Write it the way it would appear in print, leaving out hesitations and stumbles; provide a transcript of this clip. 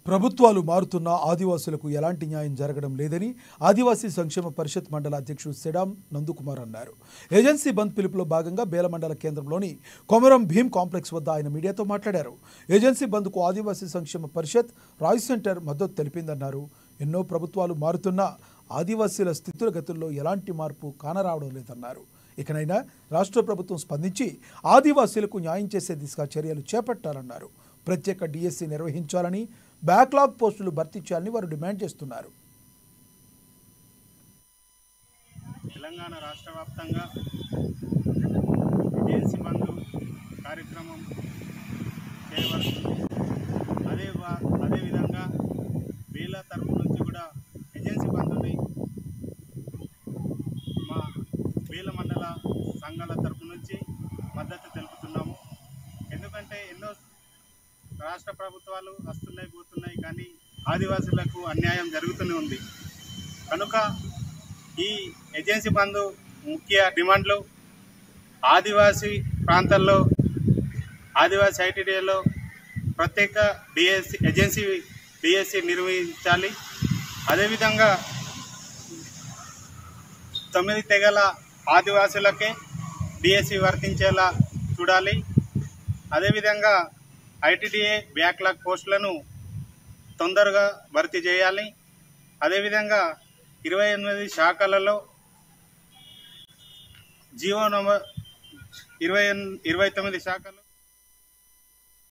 ప్రభుత్వాలు మారుతున్నా ఆదివాసులకు ఎలాంటి న్యాయం జరగడం లేదని ఆదివాసీ సంక్షేమ పరిషత్ మండల అధ్యక్షుడు సెడాం నందుకుమార్ అన్నారు. ఏజెన్సీ బంద్ పిలుపులో భాగంగా బేల మండల కేంద్రంలోని కొమరం భీం కాంప్లెక్స్ వద్ద ఆయన మీడియాతో మాట్లాడారు. ఏజెన్సీ బంద్కు ఆదివాసీ సంక్షేమ పరిషత్ రాయ్ సెంటర్ మద్దతు తెలిపిందన్నారు. ఎన్నో ప్రభుత్వాలు మారుతున్నా ఆదివాసీల స్థితిగతుల్లో ఎలాంటి మార్పు కానరావడం లేదన్నారు. ఇకనైనా రాష్ట్ర ప్రభుత్వం స్పందించి ఆదివాసీలకు న్యాయం చేసే దిశగా చర్యలు చేపట్టాలన్నారు. ప్రత్యేక డిఎస్సి నిర్వహించాలని, బ్యాక్లాగ్ పోస్టులు భర్తీ చేయాలని వారు డిమాండ్ చేస్తున్నారు. తెలంగాణ రాష్ట్ర వ్యాప్తంగా డిఎస్సి బంద్ కార్యక్రమం చేయబడుతుంది. అదేవిధంగా వీళ్ళ తరఫు నుంచి కూడా ఏజెన్సీ బంద్ని మా వీళ్ళ మండల సంఘాల తరఫు నుంచి మద్దతు తెలుపుతున్నాము. ఎందుకంటే ఎన్నో రాష్ట్ర ప్రభుత్వాలు వస్తున్నాయి పోతున్నాయి, కానీ ఆదివాసులకు అన్యాయం జరుగుతూనే ఉంది. కనుక ఈ ఏజెన్సీ బంద్ ముఖ్య డిమాండ్లు ఆదివాసీ ప్రాంతాల్లో ఆదివాసీ ఐటీడీఏలో ప్రత్యేక ఏజెన్సీ డిఎస్సి నిర్వహించాలి. అదేవిధంగా 9 తెగల ఆదివాసులకే డిఎస్సి వర్తించేలా చూడాలి. అదేవిధంగా ఐటీడీఏ బ్యాక్లాగ్ పోస్టులను తొందరగా భర్తీ చేయాలి. అదేవిధంగా 28 శాఖలలో జీవో నంబర్ 29 శాఖలు